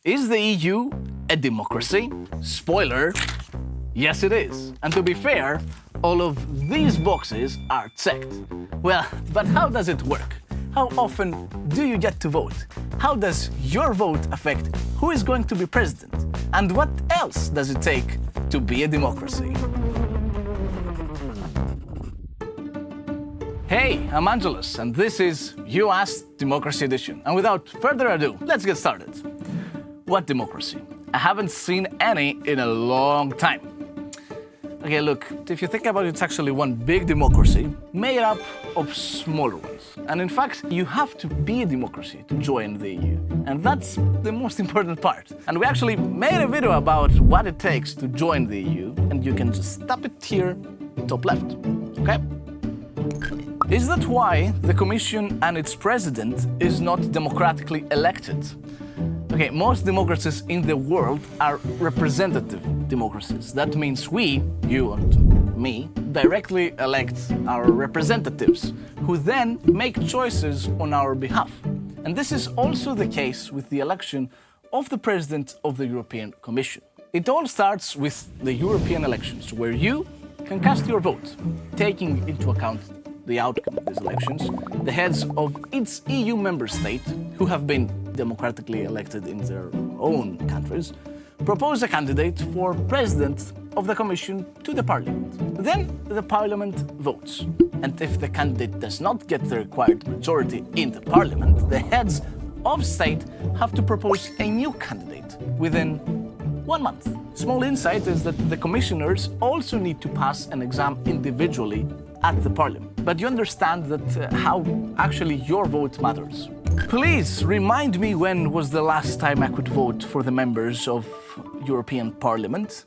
Is the EU a democracy? Spoiler, yes it is. And to be fair, all of these boxes are checked. Well, but how does it work? How often do you get to vote? How does your vote affect who is going to be president? And what else does it take to be a democracy? Hey, I'm Angelos, and this is You Asked Democracy Edition. And without further ado, let's get started. What democracy? I haven't seen any in a long time. Okay, look, if you think about it, it's actually one big democracy made up of smaller ones. And in fact, you have to be a democracy to join the EU. And that's the most important part. And we actually made a video about what it takes to join the EU, and you can just tap it here, top left, okay? Is that why the Commission and its president is not democratically elected? Okay, most democracies in the world are representative democracies. That means we, you and me, directly elect our representatives, who then make choices on our behalf. And this is also the case with the election of the President of the European Commission. It all starts with the European elections, where you can cast your vote, taking into account the outcome of these elections. The heads of each EU member state, who have been democratically elected in their own countries, propose a candidate for president of the Commission to the Parliament. Then the Parliament votes. And if the candidate does not get the required majority in the Parliament, the heads of state have to propose a new candidate within 1 month. Small insight is that the commissioners also need to pass an exam individually at the Parliament. But you understand that how actually your vote matters. Please remind me, when was the last time I could vote for the members of European Parliament?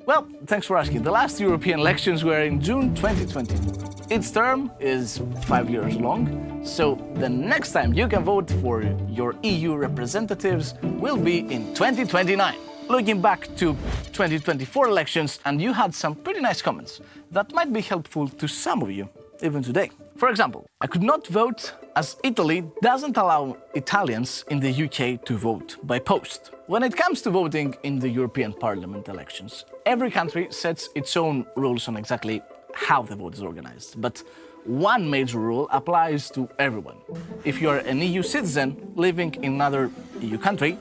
Well, thanks for asking. The last European elections were in June 2024. Its term is 5 years long, so the next time you can vote for your EU representatives will be in 2029. Looking back to 2024 elections, and you had some pretty nice comments that might be helpful to some of you, even today. For example, I could not vote as Italy doesn't allow Italians in the UK to vote by post. When it comes to voting in the European Parliament elections, every country sets its own rules on exactly how the vote is organized. But one major rule applies to everyone. If you are an EU citizen living in another EU country,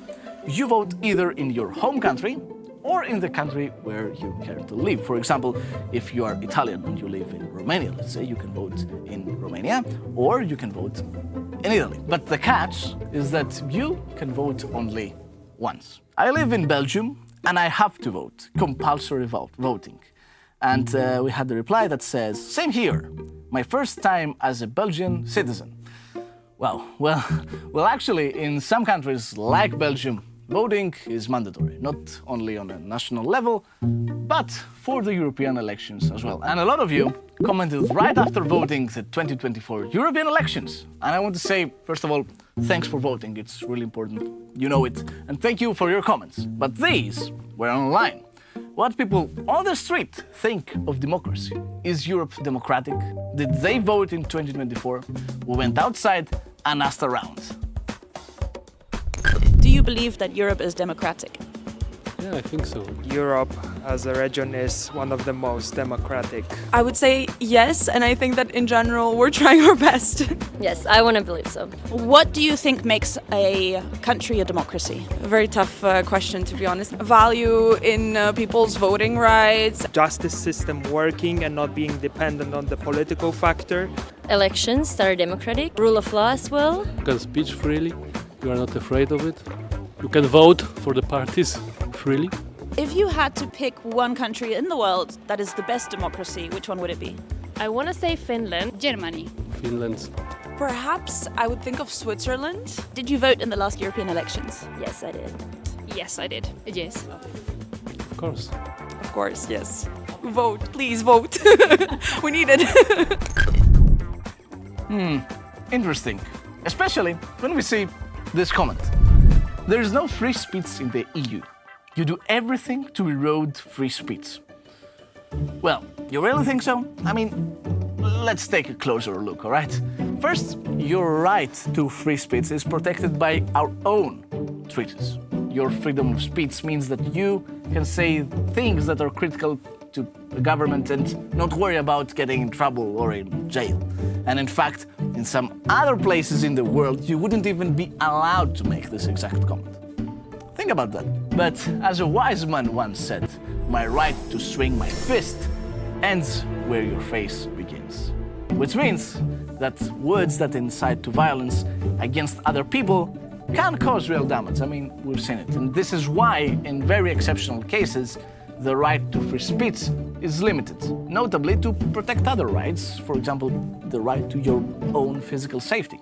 you vote either in your home country or in the country where you care to live. For example, if you are Italian and you live in Romania, let's say, you can vote in Romania, or you can vote in Italy. But the catch is that you can vote only once. I live in Belgium, and I have to vote, compulsory voting. And we had the reply that says, same here, my first time as a Belgian citizen. Well, actually, in some countries like Belgium, voting is mandatory, not only on a national level, but for the European elections as well. And a lot of you commented right after voting the 2024 European elections. And I want to say, first of all, thanks for voting. It's really important. You know it. And thank you for your comments. But these were online. What people on the street think of democracy. Is Europe democratic? Did they vote in 2024? We went outside and asked around. Do you believe that Europe is democratic? Yeah, I think so. Europe as a region is one of the most democratic. I would say yes, and I think that in general we're trying our best. Yes, I want to believe so. What do you think makes a country a democracy? A very tough question, to be honest. Value in people's voting rights. Justice system working and not being dependent on the political factor. Elections that are democratic, rule of law as well. You can speak freely, you are not afraid of it. You can vote for the parties freely. If you had to pick one country in the world that is the best democracy, which one would it be? I want to say Finland. Germany. Finland. Perhaps I would think of Switzerland. Did you vote in the last European elections? Yes, I did. Yes, I did. Yes. Of course. Of course, yes. Vote, please vote. We need it. Interesting. Especially when we see this comment. There is no free speech in the EU. You do everything to erode free speech. Well, you really think so? I mean, let's take a closer look, all right? First, your right to free speech is protected by our own treaties. your freedom of speech means that you can say things that are critical to the government and not worry about getting in trouble or in jail. And in fact, in some other places in the world, you wouldn't even be allowed to make this exact comment. Think about that. But as a wise man once said, my right to swing my fist ends where your face begins. Which means that words that incite to violence against other people can cause real damage. I mean, we've seen it. And this is why, in very exceptional cases, the right to free speech is limited, notably to protect other rights, for example, the right to your own physical safety.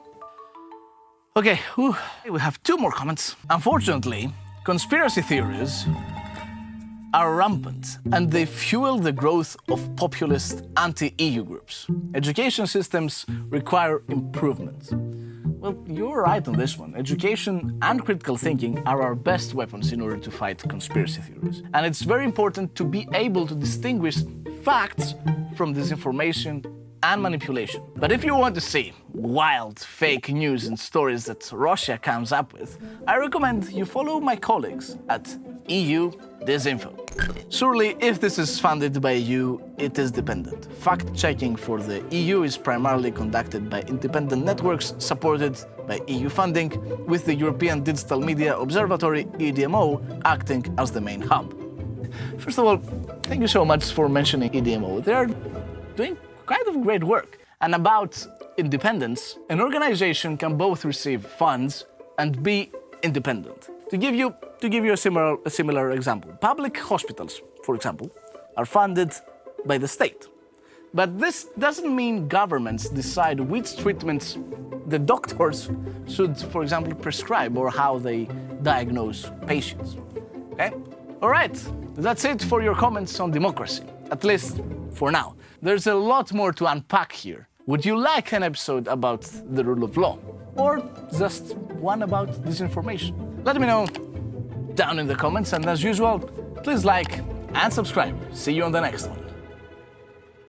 Okay, we have 2 more comments. Unfortunately, conspiracy theories are rampant and they fuel the growth of populist anti-EU groups. Education systems require improvement. Well, you're right on this one. Education and critical thinking are our best weapons in order to fight conspiracy theories. And it's very important to be able to distinguish facts from disinformation and manipulation. But if you want to see wild fake news and stories that Russia comes up with, I recommend you follow my colleagues at EU Disinfo. Surely, if this is funded by EU, it is dependent. Fact-checking for the EU is primarily conducted by independent networks supported by EU funding, with the European Digital Media Observatory, EDMO, acting as the main hub. First of all, thank you so much for mentioning EDMO. They're doing kind of great work. And about independence, an organization can both receive funds and be independent. To give you a similar example, public hospitals, for example, are funded by the state. But this doesn't mean governments decide which treatments the doctors should, for example, prescribe or how they diagnose patients. Okay? All right, that's it for your comments on democracy, at least for now. There's a lot more to unpack here. Would you like an episode about the rule of law? Or just one about disinformation? Let me know down in the comments, and as usual, please like and subscribe. See you on the next one.